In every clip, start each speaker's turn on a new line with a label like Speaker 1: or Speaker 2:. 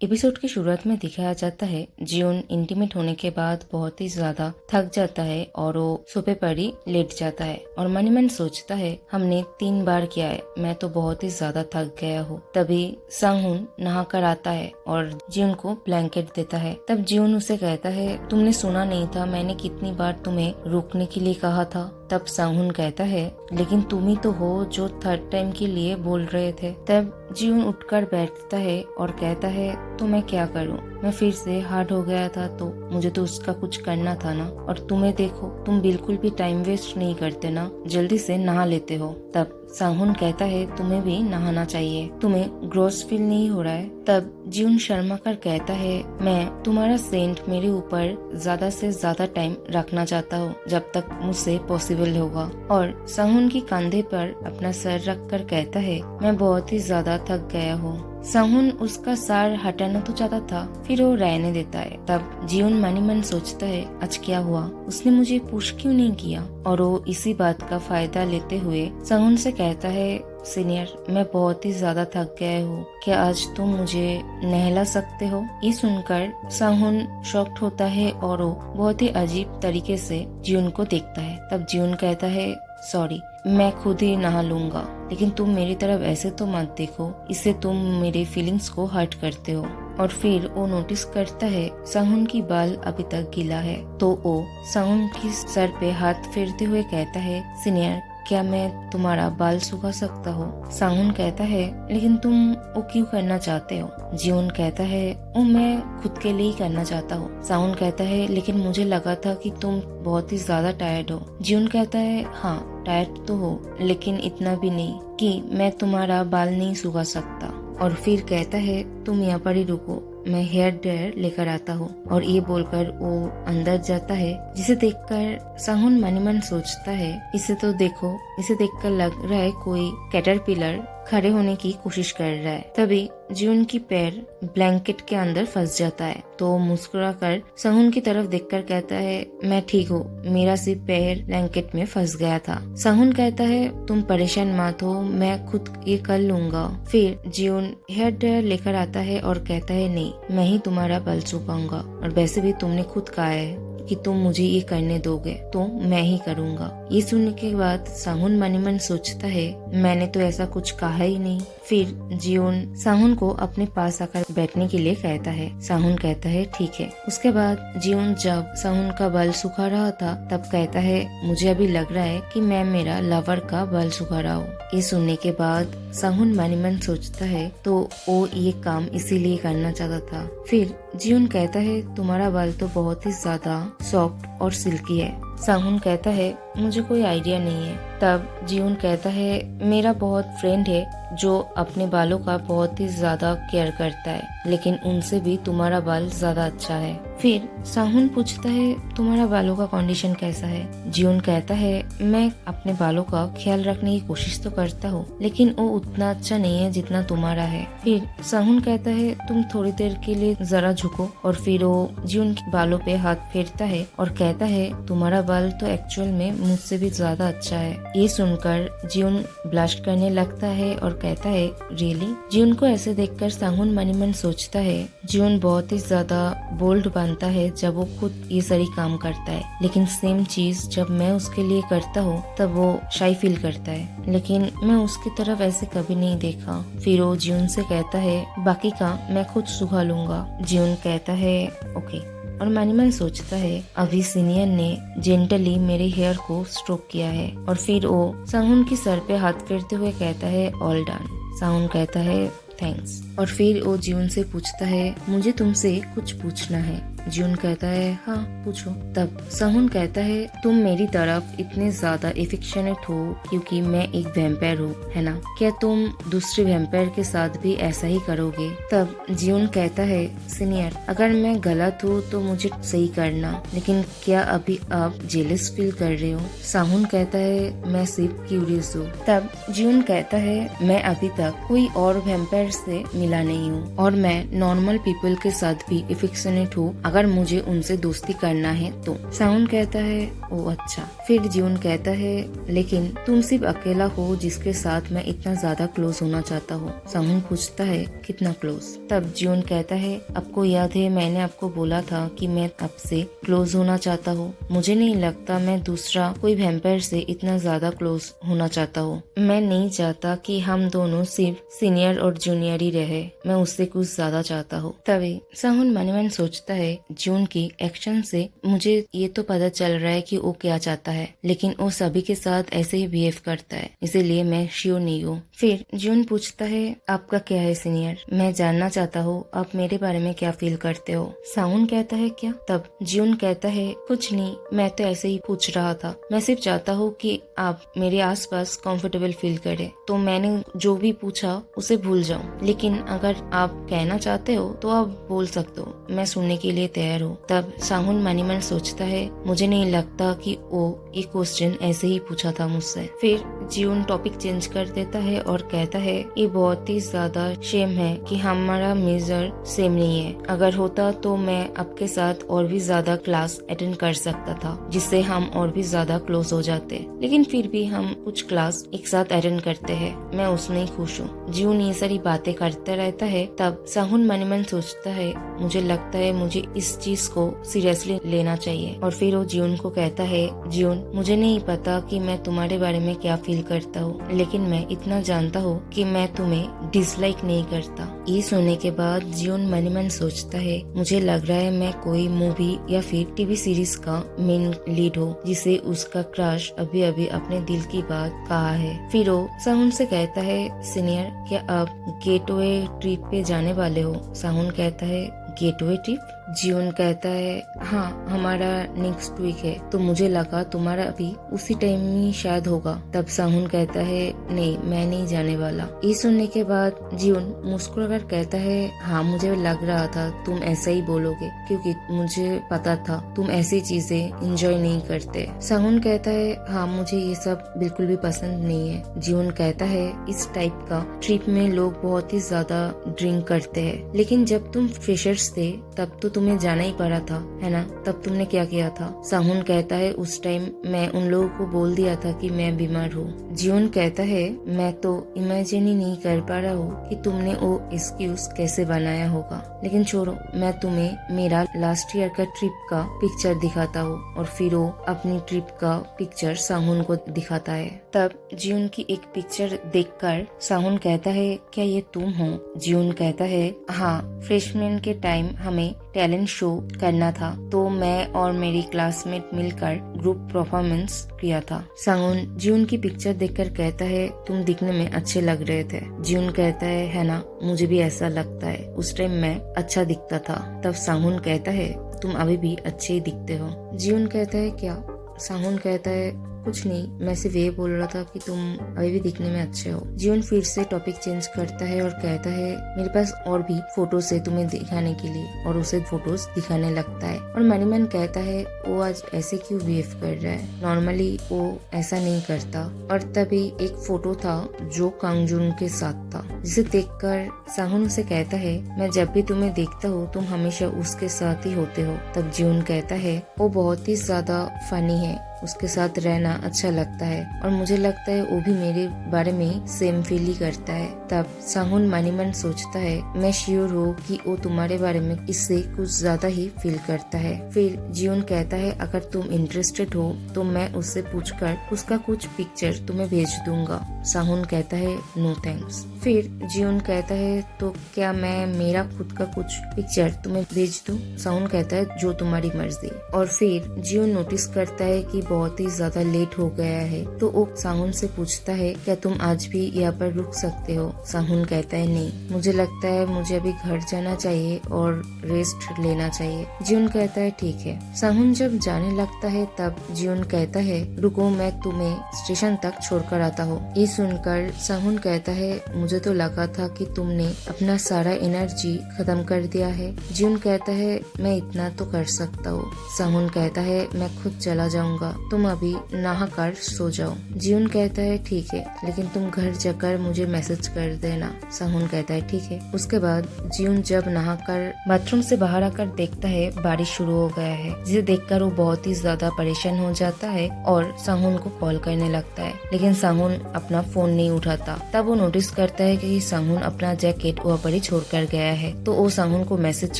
Speaker 1: Episode की शुरुआत में दिखाया जाता है जियोन इंटीमेट होने के बाद बहुत ही ज्यादा थक जाता है और वो सोफे पर ही लेट जाता है और मन ही मन सोचता है हमने 3 बार किया है, मैं तो बहुत ही ज्यादा थक गया हूँ। तभी संगहुन नहा कर आता है और जियोन को ब्लैंकेट देता है। तब जियोन उसे कहता है तुमने सुना नहीं था मैंने कितनी बार तुम्हें रुकने के लिए कहा था। तब संगहुन कहता है लेकिन तुम ही तो हो जो 3rd टाइम के लिए बोल रहे थे। तब जियोन उठकर बैठता है और कहता है तो मैं क्या करूं, मैं फिर से हार्ड हो गया था तो मुझे तो उसका कुछ करना था ना। और तुम्हें देखो तुम बिल्कुल भी टाइम वेस्ट नहीं करते ना, जल्दी से नहा लेते हो। तब संगहुन कहता है तुम्हें भी नहाना चाहिए, तुम्हें ग्रोस फील नहीं हो रहा है। तब जियोन शर्मा कर कहता है मैं तुम्हारा सेंट मेरे ऊपर ज्यादा से ज्यादा टाइम रखना चाहता हूँ जब तक मुझसे पॉसिबल होगा। और संगहुन की कंधे पर अपना सर रख कर कहता है मैं बहुत ही ज्यादा थक गया हूँ। संगहुन उसका सर हटाना तो चाहता था फिर वो रहने देता है। तब जियोन मनी मन सोचता है आज क्या हुआ, उसने मुझे पुश क्यों नहीं किया। और वो इसी बात का फायदा लेते हुए संगहुन से कहता है सीनियर मैं बहुत ही ज्यादा थक गया हूँ, क्या आज तुम मुझे नहला सकते हो। ये सुनकर संगहुन शॉक्ड होता है और वो बहुत ही अजीब तरीके से जियोन को देखता है। तब जियोन कहता है सॉरी मैं खुद ही नहा लूंगा, लेकिन तुम मेरी तरफ ऐसे तो मत देखो, इससे तुम मेरे फीलिंग्स को हर्ट करते हो। और फिर वो नोटिस करता है संगहुन की बाल अभी तक गीला है तो वो संगहुन की सर पे हाथ फेरते हुए कहता है सीनियर क्या मैं तुम्हारा बाल सुखा सकता हूँ। संगहुन कहता है लेकिन तुम वो क्यों करना चाहते हो। जियोन कहता है वो मैं खुद के लिए ही करना चाहता हूँ। संगहुन कहता है लेकिन मुझे लगा था कि तुम बहुत ही ज्यादा टायर्ड हो। जियोन कहता है हाँ टायर्ड तो हो लेकिन इतना भी नहीं कि मैं तुम्हारा बाल नहीं सुखा सकता। और फिर कहता है तुम यहाँ पर ही रुको मैं हेयर ड्रायर लेकर आता हूँ। और ये बोलकर वो अंदर जाता है, जिसे देखकर संगहुन मन ही मन सोचता है इसे तो देखो, इसे देखकर लग रहा है कोई कैटरपिलर खड़े होने की कोशिश कर रहा है। तभी जियोन की पैर ब्लैंकेट के अंदर फंस जाता है तो मुस्कुराकर संगहुन की तरफ देखकर कहता है मैं ठीक हूँ, मेरा सिर्फ पैर ब्लैंकेट में फंस गया था। संगहुन कहता है तुम परेशान मत हो, मैं खुद ये कर लूंगा। फिर जियोन हेयर ड्रायर लेकर आता है और कहता है नहीं मैं ही तुम्हारा बाल सुखाऊंगा, और वैसे भी तुमने खुद कहा है कि तुम मुझे ये करने दोगे तो मैं ही करूँगा। ये सुनने के बाद संगहुन मन ही मन सोचता है मैंने तो ऐसा कुछ कहा ही नहीं। फिर जियोन संगहुन को अपने पास आकर बैठने के लिए कहता है। संगहुन कहता है ठीक है। उसके बाद जियोन जब संगहुन का बाल सुखा रहा था तब कहता है मुझे अभी लग रहा है कि मैं मेरा लवर का बाल सुखा रहा हूँ। ये सुनने के बाद संगहुन मन ही मन सोचता है तो वो ये काम इसीलिए करना चाहता था। फिर जियोन कहता है तुम्हारा बाल तो बहुत ही ज्यादा सॉफ्ट और सिल्की है। संगहुन कहता है मुझे कोई आइडिया नहीं है। तब जियोन कहता है मेरा बहुत फ्रेंड है जो अपने बालों का बहुत ही ज्यादा केयर करता है, लेकिन उनसे भी तुम्हारा बाल ज्यादा अच्छा है। फिर संगहुन पूछता है तुम्हारा बालों का कंडीशन कैसा है। जियोन कहता है मैं अपने बालों का ख्याल रखने की कोशिश तो करता हूँ, लेकिन वो उतना अच्छा नहीं है जितना तुम्हारा है। फिर संगहुन कहता है तुम थोड़ी देर के लिए जरा झुको, और फिर वो जियोन के बालों पे हाथ फेरता है और कहता है तुम्हारा बाल तो एक्चुअल में मुझसे भी ज्यादा अच्छा है। ये सुनकर जियोन ब्लश करने लगता है और कहता है रियली। जियोन को ऐसे देखकर संगहुन मन ही मन सोचता है जियोन बहुत ही ज्यादा बोल्ड बनता है जब वो खुद ये सारी काम करता है, लेकिन सेम चीज जब मैं उसके लिए करता हूँ तब वो शाई फील करता है, लेकिन मैं उसकी तरफ ऐसे कभी नहीं देखा। फिर वो जियोन से कहता है बाकी का मैं खुद सुखा लूंगा। जियोन कहता है ओके। और मन ही मन सोचता है अभी सीनियर ने जेंटली मेरे हेयर को स्ट्रोक किया है। और फिर वो संगहुन की सर पे हाथ फेरते हुए कहता है ऑल डन। संगहुन कहता है थैंक्स। और फिर वो जियोन से पूछता है मुझे तुमसे कुछ पूछना है। जियोन कहता है हाँ पूछो। तब संगहुन कहता है तुम मेरी तरफ इतने ज्यादा एफेक्शनेट हो क्योंकि मैं एक वैम्पायर हूँ, है ना? क्या तुम दूसरे वैम्पायर के साथ भी ऐसा ही करोगे? तब जियोन कहता है सीनियर अगर मैं गलत हूँ तो मुझे सही करना, लेकिन क्या अभी आप जेलस फील कर रहे हो? संगहुन कहता है मैं सिर्फ क्यूरियस हूँ। तब जियोन कहता है मैं अभी तक कोई और वैम्पायर से मिला नहीं हूँ और मैं नॉर्मल पीपल के साथ भी एफेक्शनेट हूँ। अगर अगर मुझे उनसे दोस्ती करना है तो। सांगुन कहता है ओ अच्छा। फिर जियोन कहता है लेकिन तुम सिर्फ अकेला हो जिसके साथ मैं इतना ज्यादा क्लोज होना चाहता हूँ। सांगुन पूछता है कितना क्लोज। तब जियोन कहता है आपको याद है मैंने आपको बोला था कि मैं आपसे क्लोज होना चाहता हूँ। मुझे नहीं लगता मैं दूसरा कोई वैम्पायर से इतना ज्यादा क्लोज होना चाहता हूँ। मैं नहीं चाहता कि हम दोनों सिर्फ सीनियर और जूनियर ही रहे, मैं उससे कुछ ज्यादा चाहता हूँ। तभी सांगुन मन में सोचता है जियोन की एक्शन से मुझे ये तो पता चल रहा है कि वो क्या चाहता है, लेकिन वो सभी के साथ ऐसे ही बिहेव करता है, इसीलिए मैं श्योर नहीं हूँ। फिर जियोन पूछता है आपका क्या है सीनियर, मैं जानना चाहता हूँ आप मेरे बारे में क्या फील करते हो। सांगुन कहता है क्या। तब जियोन कहता है कुछ नहीं, मैं तो ऐसे ही पूछ रहा था, मैं सिर्फ चाहता हूँ कि आप मेरे आसपास कंफर्टेबल फील करे, तो मैंने जो भी पूछा उसे भूल जाऊं, लेकिन अगर आप कहना चाहते हो तो आप बोल सकते हो, मैं सुनने के लिए तैयार हूँ। तब सांगुन मनी मन सोचता है मुझे नहीं लगता कि वो ये क्वेश्चन ऐसे ही पूछा था मुझसे। फिर जियोन टॉपिक चेंज कर देता है और कहता है ये बहुत ही ज्यादा शेम है कि हमारा मेजर सेम नहीं है, अगर होता तो मैं आपके साथ और भी ज्यादा क्लास अटेंड कर सकता था जिससे हम और भी ज्यादा क्लोज हो जाते, लेकिन फिर भी हम कुछ क्लास एक साथ अटेंड करते हैं, मैं उसमें ही खुश हूँ। जियोन ये सारी बातें करता रहता है। तब सांगुन मन मन सोचता है मुझे लगता है मुझे इस चीज को सीरियसली लेना चाहिए, और फिर वो जियोन को कहता है जियोन मुझे नहीं पता कि मैं तुम्हारे बारे में क्या फील करता हूँ, लेकिन मैं इतना जानता हूँ कि मैं तुम्हें डिसलाइक नहीं करता। ये सुनने के बाद जियोन मन मन सोचता है मुझे लग रहा है मैं कोई मूवी या फिर टीवी सीरीज का मेन लीड हो जिसे उसका क्रश अभी अभी अपने दिल की बात कहा है। फिर वो सांगुन से कहता है सीनियर क्या आप गेटवे ट्रिप पे जाने वाले हो। सांगुन कहता है गेटवे ट्रिप। जियोन कहता है हाँ हमारा नेक्स्ट वीक है, तो मुझे लगा तुम्हारा अभी उसी टाइम ही शायद होगा। तब सांगुन कहता है नहीं मैं नहीं जाने वाला। ये सुनने के बाद जियोन मुस्कुराकर कहता है हाँ मुझे लग रहा था तुम ऐसा ही बोलोगे, क्योंकि मुझे पता था तुम ऐसी चीजें एंजॉय नहीं करते। सांगुन कहता है हाँ मुझे ये सब बिल्कुल भी पसंद नहीं है। जियोन कहता है इस टाइप का ट्रिप में लोग बहुत ही ज्यादा ड्रिंक करते हैं, लेकिन जब तुम फ्रेशर्स थे तब तो तुम्हें जाना ही पड़ा था, है ना, तब तुमने क्या किया था। सांगुन कहता है उस टाइम मैं उन लोगों को बोल दिया था कि मैं बीमार हूँ। जियोन कहता है मैं तो इमेजिन ही नहीं कर पा रहा हूँ कि तुमने वो एक्सक्यूज कैसे बनाया होगा, लेकिन छोड़ो मैं तुम्हें मेरा लास्ट ईयर का ट्रिप का पिक्चर दिखाता हूँ। और फिर वो अपनी ट्रिप का पिक्चर सांगुन को दिखाता है। तब जियोन की एक पिक्चर देखकर सांगुन कहता है क्या ये तुम हो। जियोन कहता है हाँ फ्रेशमैन के टाइम हमें टैलेंट शो करना था, तो मैं और मेरी क्लासमेट मिलकर ग्रुप परफॉर्मेंस किया था। सांगुन जियोन की पिक्चर देखकर कहता है तुम दिखने में अच्छे लग रहे थे। जियोन कहता है ना, मुझे भी ऐसा लगता है, उस टाइम मैं अच्छा दिखता था। तब सांगुन कहता है तुम अभी भी अच्छे ही दिखते हो। जियोन कहता है क्या। सांगुन कहता है कुछ नहीं, मैं सिर्फ ये बोल रहा था कि तुम अभी भी दिखने में अच्छे हो। जियोन फिर से टॉपिक चेंज करता है और कहता है मेरे पास और भी फोटोज है तुम्हें दिखाने के लिए, और उसे फोटोज दिखाने लगता है। और मनी मन कहता है वो आज ऐसे क्यों बिहेव कर रहा है, नॉर्मली वो ऐसा नहीं करता। और तभी एक फोटो था जो कांगजुन के साथ था, जिसे देखकर सांगुन उसे कहता है मैं जब भी तुम्हें देखता हूँ तुम हमेशा उसके साथ ही होते हो। तब जियोन कहता है वो बहुत ही ज्यादा फनी है, उसके साथ रहना अच्छा लगता है, और मुझे लगता है वो भी मेरे बारे में सेम फील ही करता है। तब सांगुन मनी मन सोचता है मैं श्योर हूँ कि वो तुम्हारे बारे में इससे कुछ ज्यादा ही फील करता है। फिर जियोन कहता है अगर तुम इंटरेस्टेड हो तो मैं उससे पूछकर उसका कुछ पिक्चर तुम्हें भेज दूंगा। सांगुन कहता है नो थैंक्स। फिर जियोन कहता है तो क्या मैं मेरा खुद का कुछ पिक्चर तुम्हें भेज दूं। सांगुन कहता है जो तुम्हारी मर्जी। और फिर जियोन नोटिस करता है कि बहुत ही ज्यादा लेट हो गया है, तो वो सांगुन से पूछता है क्या तुम आज भी यहाँ पर रुक सकते हो। सांगुन कहता है नहीं, मुझे लगता है मुझे अभी घर जाना चाहिए और रेस्ट लेना चाहिए। जियोन कहता है ठीक है। सांगुन जब जाने लगता है तब जियोन कहता है रुको मैं तुम्हें स्टेशन तक छोड़कर आता हूँ। ये सुनकर सांगुन कहता है मुझे तो लगा था कि तुमने अपना सारा एनर्जी खत्म कर दिया है। जियोन कहता है मैं इतना तो कर सकता हूँ। सांगुन कहता है मैं खुद चला जाऊंगा, तुम अभी नहाकर सो जाओ। जियोन कहता है ठीक है, लेकिन तुम घर जाकर मुझे मैसेज कर देना। सांगहुन कहता है ठीक है। उसके बाद जियोन जब नहाकर बाथरूम से बाहर आकर देखता है बारिश शुरू हो गया है, जिसे देखकर वो बहुत ही ज्यादा परेशान हो जाता है और सांगहुन को कॉल करने लगता है, लेकिन सांगहुन अपना फोन नहीं उठाता। तब वो नोटिस करता है कि सांगहुन अपना जैकेट वहाँ पर ही छोड़ कर गया है, तो वो सांगहुन को मैसेज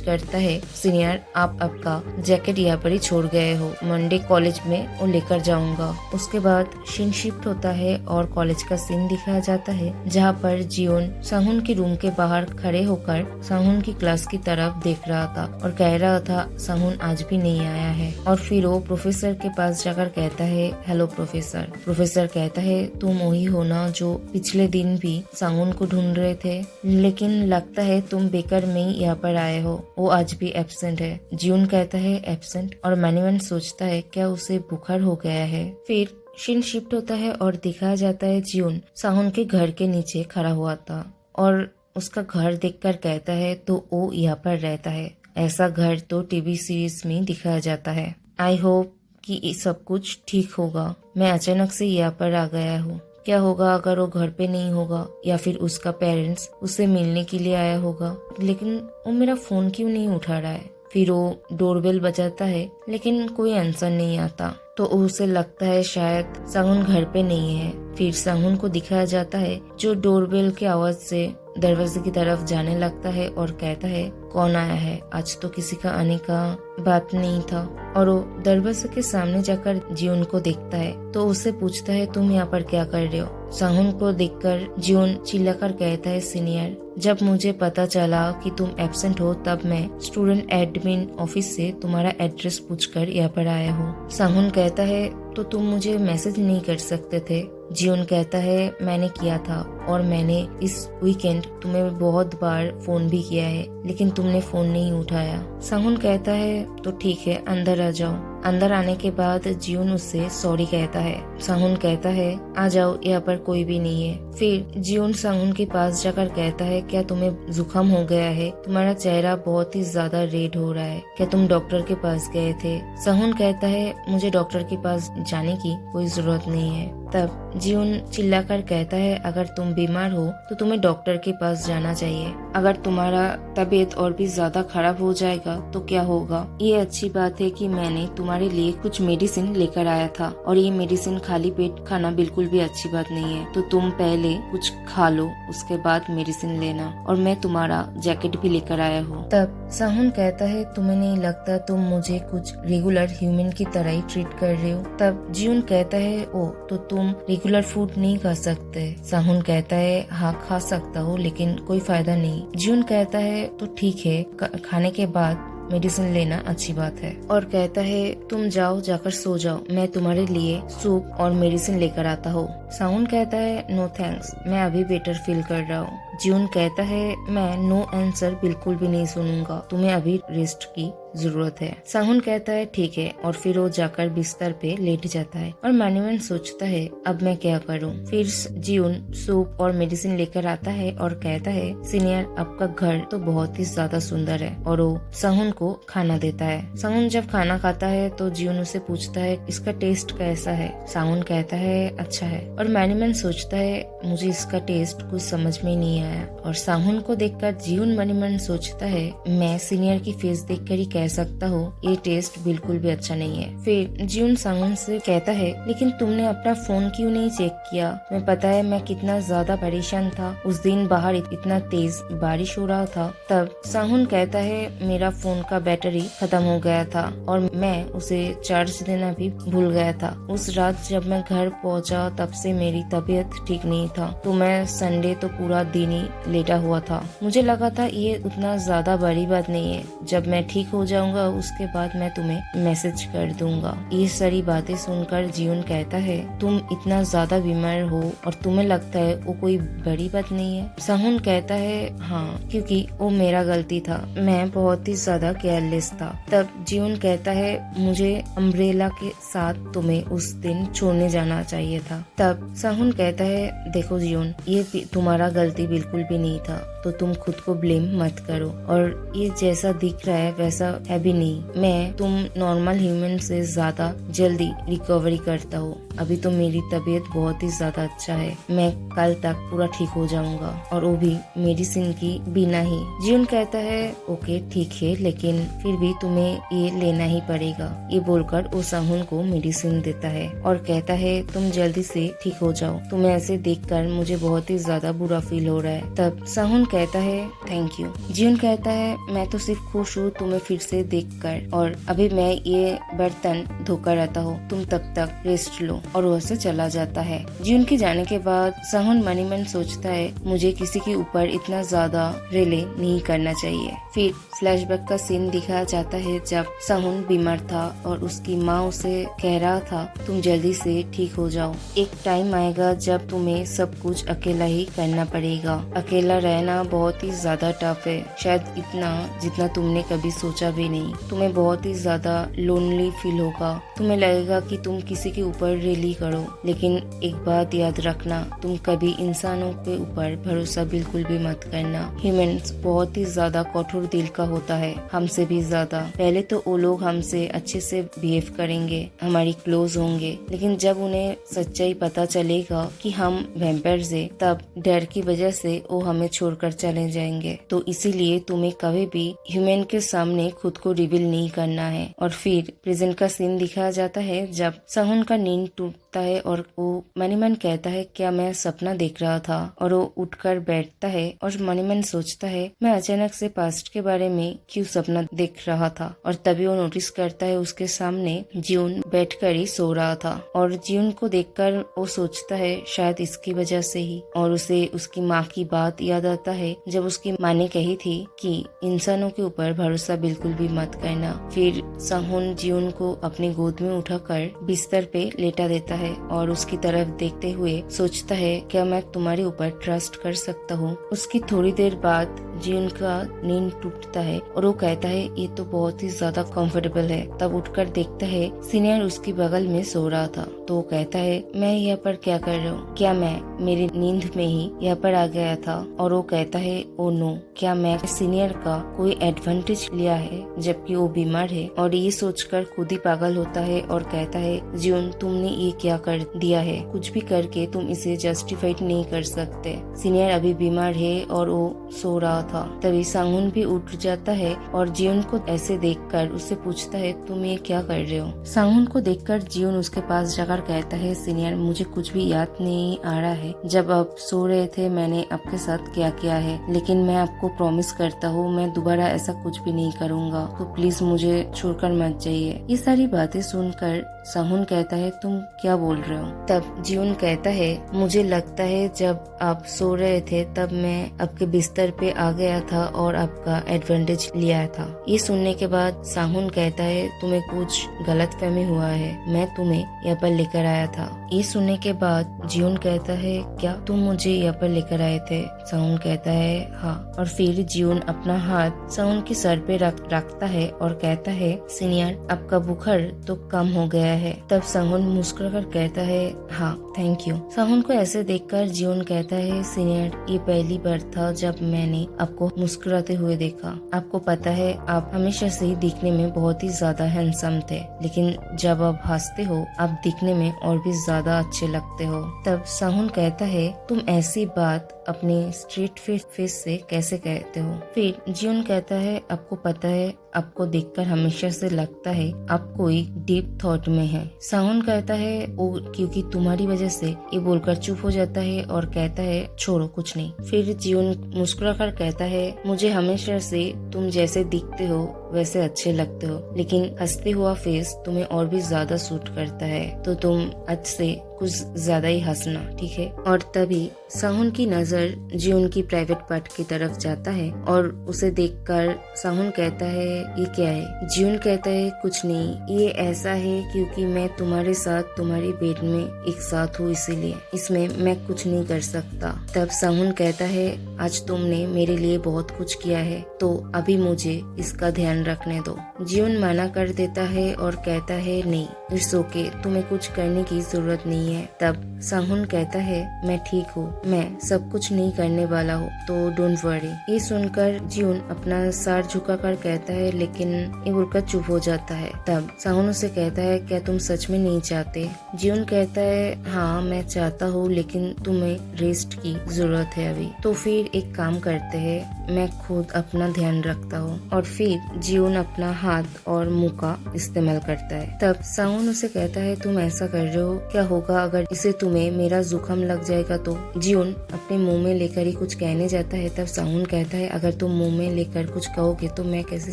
Speaker 1: करता है, सीनियर आप आपका जैकेट यहाँ पर ही छोड़ गए हो, मंडे कॉलेज में वो लेकर जाऊंगा। उसके बाद सीन शिफ्ट होता है और कॉलेज का सीन दिखाया जाता है, जहाँ पर जियोन सांगहुन के रूम के बाहर खड़े होकर सांगहुन की क्लास की तरफ देख रहा था और कह रहा था सांगहुन आज भी नहीं आया है। और फिर वो प्रोफेसर के पास जाकर कहता है हेलो प्रोफेसर। प्रोफेसर कहता है तुम वही हो ना जो पिछले दिन भी सांगहुन को ढूंढ रहे थे, लेकिन लगता है तुम बेकर में ही यहाँ पर आए हो, वो आज भी एब्सेंट है। जियोन कहता है एब्सेंट, और मैनीमैन सोचता है क्या उसे बुखार हो गया है। फिर सीन शिफ्ट होता है और दिखाया जाता है जियोन सांगहुन के घर के नीचे खड़ा हुआ था और उसका घर देखकर कहता है तो वो यहाँ पर रहता है। ऐसा घर तो टीवी सीरीज में दिखाया जाता है। आई होप कि सब कुछ ठीक होगा। मैं अचानक से यहाँ पर आ गया हूँ। क्या होगा अगर वो घर पे नहीं होगा, या फिर उसका पेरेंट्स उससे मिलने के लिए आया होगा, लेकिन वो मेरा फोन क्यों नहीं उठा रहा है। फिर वो डोरबेल बजाता है, लेकिन कोई आंसर नहीं आता, तो उसे लगता है शायद सांगहुन घर पे नहीं है। फिर सांगहुन को दिखाया जाता है जो डोरबेल की आवाज से दरवाजे की तरफ जाने लगता है और कहता है कौन आया है, आज तो किसी का आने का बात नहीं था। और वो दरवाजे के सामने जाकर जियोन को देखता है, तो उससे पूछता है तुम यहाँ पर क्या कर रहे हो। सांगहुन को देखकर जियोन चिल्लाकर कहता है सीनियर, जब मुझे पता चला कि तुम एब्सेंट हो तब मैं स्टूडेंट एडमिन ऑफिस से तुम्हारा एड्रेस पूछकर यहाँ पर आया हूँ। सांगहुन कहता है तो तुम मुझे मैसेज नहीं कर सकते थे। जियोन कहता है मैंने किया था, और मैंने इस वीकेंड तुम्हें बहुत बार फोन भी किया है, लेकिन तुमने फोन नहीं उठाया। सांगहुन कहता है तो ठीक है अंदर आ जाओ। अंदर आने के बाद जियोन उससे सॉरी कहता है। सांगहुन कहता है आ जाओ, यहाँ पर कोई भी नहीं है। फिर जियोन सांगहुन के पास जाकर कहता है क्या तुम्हें जुकाम हो गया है, तुम्हारा चेहरा बहुत ही ज्यादा रेड हो रहा है, क्या तुम डॉक्टर के पास गए थे। सांगहुन कहता है मुझे डॉक्टर के पास जाने की कोई जरूरत नहीं है। तब जियोन चिल्लाकर कहता है अगर तुम बीमार हो तो तुम्हें डॉक्टर के पास जाना चाहिए। अगर तुम्हारा तबीयत और भी ज्यादा खराब हो जाएगा तो क्या होगा। ये अच्छी बात है कि मैंने तुम्हारे लिए कुछ मेडिसिन लेकर आया था, और ये मेडिसिन खाली पेट खाना बिल्कुल भी अच्छी बात नहीं है, तो तुम पहले कुछ खा लो, उसके बाद मेडिसिन लेना, और मैं तुम्हारा जैकेट भी लेकर आया हूँ। तब सांगहुन कहता है तुम्हें नहीं लगता तुम मुझे कुछ रेगुलर ह्यूमन की तरह ही ट्रीट कर रहे हो। तब जियोन कहता है ओ तो तुम रेगुलर फूड नहीं खा सकते। सांगहुन कहता है हाँ खा सकता हूँ, लेकिन कोई फायदा नहीं। जियोन कहता है तो ठीक है, खाने के बाद मेडिसिन लेना अच्छी बात है, और कहता है तुम जाओ, जाकर सो जाओ, मैं तुम्हारे लिए सूप और मेडिसिन लेकर आता हूँ। सांगहुन कहता है नो थैंक्स, मैं अभी बेटर फील कर रहा हूँ। जियोन कहता है मैं नो आंसर बिल्कुल भी नहीं सुनूंगा, तुम्हें अभी रेस्ट की जरूरत है। सांगहुन कहता है ठीक है, और फिर वो जाकर बिस्तर पे लेट जाता है, और मैनीमैन सोचता है अब मैं क्या करूं। फिर जियोन सूप और मेडिसिन लेकर आता है और कहता है सीनियर आपका घर तो बहुत ही ज्यादा सुंदर है, और वो सांगहुन को खाना देता है। सांगहुन जब खाना खाता है तो जियोन उसे पूछता है इसका टेस्ट कैसा है। सांगहुन कहता है अच्छा है, और मैनीमैन सोचता है मुझे इसका टेस्ट कुछ समझ में नहीं आया। और सांगहुन को देखकर जियोन मैनीमैन सोचता है मैं सीनियर की फेस देखकर ही कह सकता हूँ ये टेस्ट बिल्कुल भी अच्छा नहीं है। फिर जियोन सांगहुन से कहता है लेकिन तुमने अपना फोन क्यों नहीं चेक किया। तुम्हें पता है मैं कितना ज्यादा परेशान था, उस दिन बाहर इतना तेज बारिश हो रहा था। तब सांगहुन कहता है मेरा फोन का बैटरी खत्म हो गया था और मैं उसे चार्ज देना भी भूल गया था। उस रात जब मैं घर पहुंचा तब से मेरी तबीयत ठीक नहीं था, तो मैं संडे तो पूरा दिन ही लेटा हुआ था। मुझे लगा था ये उतना ज्यादा बड़ी बात नहीं है, जब मैं ठीक हो जाऊंगा उसके बाद मैं तुम्हें मैसेज कर दूंगा। ये सारी बातें सुनकर जियोन कहता है तुम इतना ज्यादा बीमार हो और तुम्हें लगता है वो कोई बड़ी बात नहीं है। सांगहुन कहता है हाँ, क्योंकि वो मेरा गलती था, मैं बहुत ही ज्यादा केयरलेस था। तब जियोन कहता है मुझे अम्ब्रेला के साथ तुम्हें उस दिन छोड़ने जाना चाहिए था। तब सांगहुन कहता है देखो जियोन, ये तुम्हारा गलती बिल्कुल भी नहीं था, तो तुम खुद को ब्लेम मत करो। और ये जैसा दिख रहा है वैसा है भी नहीं। मैं तुम नॉर्मल ह्यूमन से ज्यादा जल्दी रिकवरी करता हूँ। अभी तो मेरी तबीयत बहुत ही ज्यादा अच्छा है। मैं कल तक पूरा ठीक हो जाऊंगा, और वो भी मेडिसिन की बिना ही। जियोन कहता है ओके ठीक है, लेकिन फिर भी तुम्हें ये लेना ही पड़ेगा। ये बोलकर वो साहुन को मेडिसिन देता है और कहता है तुम जल्दी से ठीक हो जाओ। तुम्हें ऐसे देखकर मुझे बहुत ही ज्यादा बुरा फील हो रहा है। तब साहुन कहता है थैंक यू। जियोन कहता है मैं तो सिर्फ खुश हूँ तुम्हें फिर से देखकर, और अभी मैं ये बर्तन धोकर रहता हूँ, तुम तब तक रेस्ट लो। और वह से चला जाता है। जियोन के जाने के बाद साहुन मनी मन सोचता है मुझे किसी के ऊपर इतना ज्यादा रिले नहीं करना चाहिए। फिर फ्लैशबैक का सीन दिखाया जाता है जब साहुन बीमार था और उसकी माँ उसे कह रहा था तुम जल्दी से ठीक हो जाओ। एक टाइम आएगा जब तुम्हें सब कुछ अकेला ही करना पड़ेगा। अकेला रहना बहुत ही ज्यादा टफ है, शायद इतना जितना तुमने कभी सोचा भी नहीं। तुम्हें बहुत ही ज्यादा लोनली फील होगा। तुम्हें लगेगा कि तुम किसी के ऊपर रिली करो, लेकिन एक बात याद रखना, तुम कभी इंसानों के ऊपर भरोसा बिल्कुल भी मत करना। ह्यूमंस बहुत ही ज्यादा कठोर दिल का होता है, हमसे भी ज्यादा। पहले तो वो लोग हमसे अच्छे से बिहेव करेंगे, हमारी क्लोज होंगे, लेकिन जब उन्हें सच्चाई पता चलेगा कि हम वैम्पायर्स हैं, तब डर की वजह से वो हमें छोड़कर चले जाएंगे। तो इसीलिए तुम्हें कभी भी ह्यूमन के सामने खुद को रिवील नहीं करना है। और फिर प्रेजेंट का सीन दिखाया जाता है जब साहुन का नींद टूटता है और वो मनीमन कहता है क्या मैं सपना देख रहा था। और वो उठकर बैठता है और मनीमन सोचता है मैं अचानक से पास्ट के बारे में क्यों सपना देख रहा था। और तभी वो नोटिस करता है उसके सामने जियोन बैठकर ही सो रहा था। और जियोन को देखकर वो सोचता है शायद इसकी वजह से ही। और उसे उसकी माँ की बात याद आता है जब उसकी माँ ने कही थी कि इंसानों के ऊपर भरोसा बिल्कुल भी मत करना। फिर साहुन जियोन को अपनी गोद में उठाकर बिस्तर पे लेटा देता है और उसकी तरफ देखते हुए सोचता है क्या मैं तुम्हारे ऊपर ट्रस्ट कर सकता हूँ। उसकी थोड़ी देर बाद जियोन का नींद टूटता है और वो कहता है ये तो बहुत ही ज्यादा कंफर्टेबल है। तब उठकर देखता है सीनियर उसकी बगल में सो रहा था। तो वो कहता है मैं यहाँ पर क्या कर रहा हूँ, क्या मैं मेरी नींद में ही यहाँ पर आ गया था। और वो कहता है ओ नो, क्या मैं सीनियर का कोई एडवांटेज लिया है जबकि वो बीमार है। और ये सोचकर खुद ही पागल होता है और कहता है जियोन तुमने ये क्या कर दिया है, कुछ भी करके तुम इसे जस्टिफाइड नहीं कर सकते। सीनियर अभी बीमार है और वो सो रहा था। तभी सांगुन भी उठ जाता है और जियोन को ऐसे देखकर उससे पूछता है तुम ये क्या कर रहे हो। सांगुन को देखकर जियोन उसके पास जाकर कहता है सीनियर मुझे कुछ भी याद नहीं आ रहा है, जब आप सो रहे थे मैंने आपके साथ क्या किया है, लेकिन मैं आपको प्रॉमिस करता हूँ मैं दोबारा ऐसा कुछ भी नहीं करूँगा, तो प्लीज मुझे छोड़कर मत जाइए। ये सारी बातें सुनकर सांगुन कहता है तुम क्या बोल रहे हो। तब जियोन कहता है मुझे लगता है जब आप सो रहे थे तब मैं आपके बिस्तर पे आ गया था और आपका एडवांटेज लिया था। ये सुनने के बाद सांगुन कहता है तुम्हें कुछ गलतफहमी हुआ है, मैं तुम्हें यहाँ पर लेकर आया था। ये सुनने के बाद जियोन कहता है क्या तुम मुझे यहाँ पर लेकर आए थे। सांगुन कहता है हाँ। और फिर जियोन अपना हाथ सांगुन के सर पे रखता है और कहता है सीनियर आपका बुखार तो कम हो गया है। तब सांगुन मुस्कुराकर कहता है हाँ थैंक यू। सांगुन को ऐसे देखकर जियोन कहता है सीनियर ये पहली बार था जब मैंने आपको मुस्कुराते हुए देखा। आपको पता है आप हमेशा से ही दिखने में बहुत ही ज्यादा हैंडसम थे, लेकिन जब आप हंसते हो आप दिखने में और भी ज्यादा अच्छे लगते हो। तब सांगुन कहता है तुम ऐसी बात अपने स्ट्रेट फेस से कैसे कहते हो। फिर जियोन कहता है आपको पता है आपको देखकर हमेशा से लगता है आप कोई डीप थॉट में है। सांगुन कहता है वो क्योंकि तुम्हारी वजह से। ये बोलकर चुप हो जाता है और कहता है छोड़ो कुछ नहीं। फिर जियोन मुस्कुराकर कहता है मुझे हमेशा से तुम जैसे दिखते हो वैसे अच्छे लगते हो, लेकिन हंसते हुआ फेस तुम्हें और भी ज्यादा सूट करता है, तो तुम आज से कुछ ज्यादा ही हंसना ठीक है। और तभी सांगुन की नजर जियोन की प्राइवेट पार्ट की तरफ जाता है और उसे देखकर सांगुन कहता है ये क्या है। जियोन कहता है कुछ नहीं, ये ऐसा है क्योंकि मैं तुम्हारे साथ तुम्हारी बेड में एक साथ हूँ, इसीलिए इसमें मैं कुछ नहीं कर सकता। तब सांगुन कहता है आज तुमने मेरे लिए बहुत कुछ किया है, तो अभी मुझे इसका ध्यान रखने दो। जियोन मना कर देता है और कहता है नहीं इट्स ओके, तुम्हें कुछ करने की जरूरत नहीं नहीं है। तब सांगहुन कहता है मैं ठीक हूँ, मैं सब कुछ नहीं करने वाला हूँ, तो डोंट वरी। ये सुनकर जियोन अपना सर झुकाकर कहता है लेकिन ये बोलकर चुप हो जाता है। तब सांगहुन उसे कहता है क्या तुम सच में नहीं चाहते? जियोन कहता है हाँ मैं चाहता हूँ लेकिन तुम्हें रेस्ट की जरूरत है अभी। तो फिर एक काम करते हैं, मैं खुद अपना ध्यान रखता हूँ। और फिर जियोन अपना हाथ और मुंह का इस्तेमाल करता है। तब सांगहुन उसे कहता है तुम ऐसा कर रहे हो, क्या होगा अगर इसे तुम्हें मेरा जुकाम लग जाएगा तो? जियोन अपने मुंह में लेकर ही कुछ कहने जाता है। तब सांगहुन कहता है अगर तुम मुंह में लेकर कुछ कहोगे तो मैं कैसे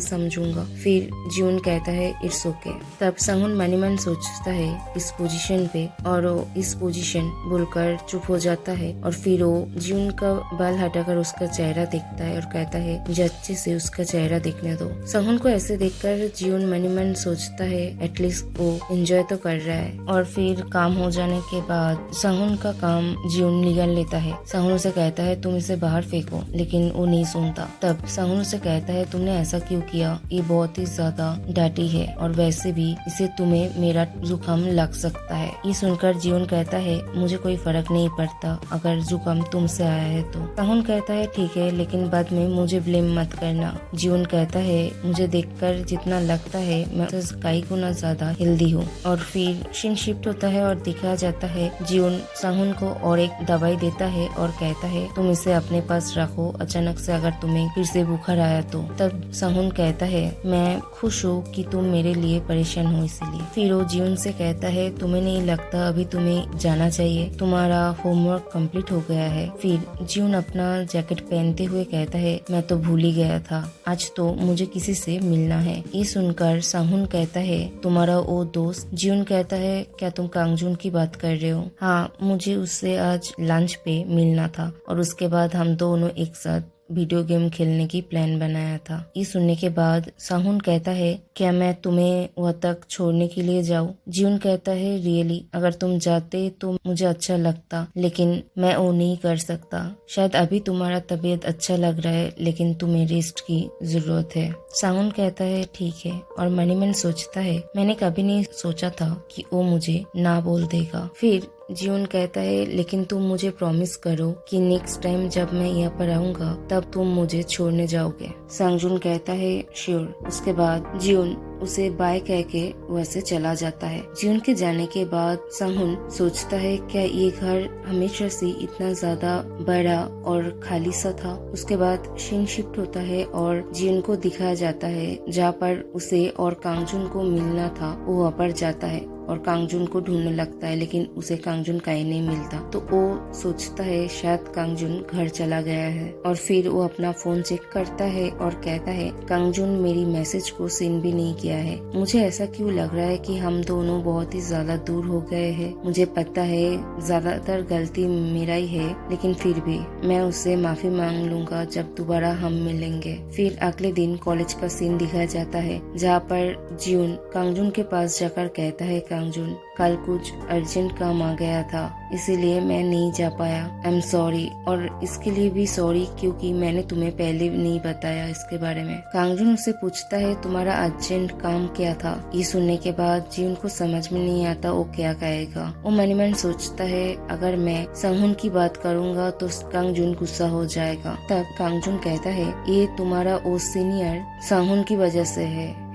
Speaker 1: समझूंगा? फिर जियोन कहता है इट्स ओके। तब सांगहुन मनी मन सोचता है इस पोजीशन पे और वो इस पोजीशन बोलकर चुप हो जाता है। और फिर वो जियोन का बाल हटाकर उसका चेहरा देखता है और कहता है मुझे अच्छे से उसका चेहरा देखने दो। सांगहुन को ऐसे देखकर जियोन मनी मन सोचता है एटलीस्ट वो एंजॉय तो कर रहा है। और फिर काम हो जाने के बाद सांगहुन का काम जियोन निकाल लेता है। सांगहुन उसे कहता है तुम इसे बाहर फेंको, लेकिन वो नहीं सुनता। तब सांगहुन उसे कहता है तुमने ऐसा क्यों किया? ये बहुत ही ज्यादा डांटी है और वैसे भी इसे तुम्हें मेरा जुकाम लग सकता है। ये सुनकर जियोन कहता है मुझे कोई फर्क नहीं पड़ता अगर जुकाम तुमसे आया है तो। सांगहुन कहता है ठीक है लेकिन बाद में मुझे ब्लेम मत करना। जियोन कहता है मुझे देखकर जितना लगता है मैं उससे कई गुना ज्यादा हेल्दी हूँ। और फिर सीन शिफ्ट होता है और दिखाया जाता है जियोन सांगहुन को और एक दवाई देता है और कहता है तुम इसे अपने पास रखो, अचानक से अगर तुम्हें फिर से बुखार आया तो। तब सांगहुन कहता है मैं खुश हूँ कि तुम मेरे लिए परेशान हो इसीलिए। फिर वो जियोन से कहता है तुम्हें नहीं लगता अभी तुम्हें जाना चाहिए, तुम्हारा होमवर्क कंप्लीट हो गया है? फिर जियोन अपना जैकेट पहनते हुए कहता है मैं तो भूल ही गया था, आज तो मुझे किसी से मिलना है। ये सुनकर सांगहुन कहता है तुम्हारा वो दोस्त? जियोन कहता है क्या तुम कांगजुन की बात कर रहे हो? हाँ, मुझे उससे आज लंच पे मिलना था और उसके बाद हम दोनों एक साथ वीडियो गेम खेलने की प्लान बनाया था। ये सुनने के बाद सांगहुन कहता है क्या मैं तुम्हें वहाँ तक छोड़ने के लिए जाऊँ? जियोन कहता है रियली, अगर तुम जाते तो मुझे अच्छा लगता लेकिन मैं वो नहीं कर सकता। शायद अभी तुम्हारा तबीयत अच्छा लग रहा है लेकिन तुम्हें रेस्ट की जरूरत है। सांगहुन कहता है ठीक है और मनी मन सोचता है मैंने कभी नहीं सोचा था कि वो मुझे ना बोल देगा। फिर जियोन कहता है लेकिन तुम मुझे प्रॉमिस करो कि नेक्स्ट टाइम जब मैं यहाँ पर आऊंगा तब तुम मुझे छोड़ने जाओगे। सांगजुन कहता है श्योर। उसके बाद जियोन उसे बाय कह के वैसे चला जाता है। जियोन के जाने के बाद सांगहुन सोचता है क्या ये घर हमेशा से इतना ज्यादा बड़ा और खाली सा था? उसके बाद सीन शिफ्ट होता है और जियोन को दिखाया जाता है जहाँ पर उसे और कांगजुन को मिलना था। वो वहाँ पर जाता है और कांगजुन को ढूंढने लगता है लेकिन उसे कांगजुन कहीं नहीं मिलता। तो वो सोचता है शायद कांगजुन घर चला गया है। और फिर वो अपना फोन चेक करता है और कहता है कांगजुन मेरी मैसेज को सीन भी नहीं किया है। मुझे ऐसा क्यों लग रहा है कि हम दोनों बहुत ही ज्यादा दूर हो गए हैं। मुझे पता है ज्यादातर गलती मेरा ही है लेकिन फिर भी मैं उससे माफी मांग लूंगा जब दोबारा हम मिलेंगे। फिर अगले दिन कॉलेज का सीन दिखाया जाता है जहाँ पर जियोन कांगजुन के पास जाकर कहता है कांगजुन कल कुछ अर्जेंट काम आ गया था इसीलिए मैं नहीं जा पाया, आई एम सॉरी। और इसके लिए भी सॉरी क्योंकि मैंने तुम्हें पहले नहीं बताया इसके बारे में। कांगजुन उससे पूछता है तुम्हारा अर्जेंट काम क्या था? ये सुनने के बाद जियोन को समझ में नहीं आता वो क्या कहेगा। वो मन ही मन सोचता है अगर मैं सांगहुन की बात करूंगा तो कांगजुन गुस्सा हो जाएगा। तब कांगजुन कहता है ये तुम्हारा वो सीनियर सांगहुन की वजह से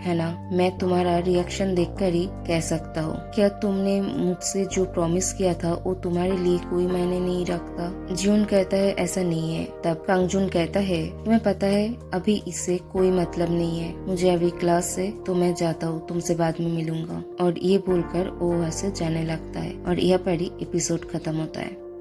Speaker 1: है ना? मैं तुम्हारा रिएक्शन देखकर ही कह सकता हूँ। क्या तुमने मुझसे जो प्रॉमिस किया था वो तुम्हारे लिए कोई मायने नहीं रखता? जियोन कहता है ऐसा नहीं है। तब कांगजुन कहता है तुम्हें पता है अभी इससे कोई मतलब नहीं है, मुझे अभी क्लास से तो मैं जाता हूँ, तुमसे बाद में मिलूंगा। और ये बोलकर वो वहाँ से जाने लगता है और यहाँ पर ही एपिसोड खत्म होता है।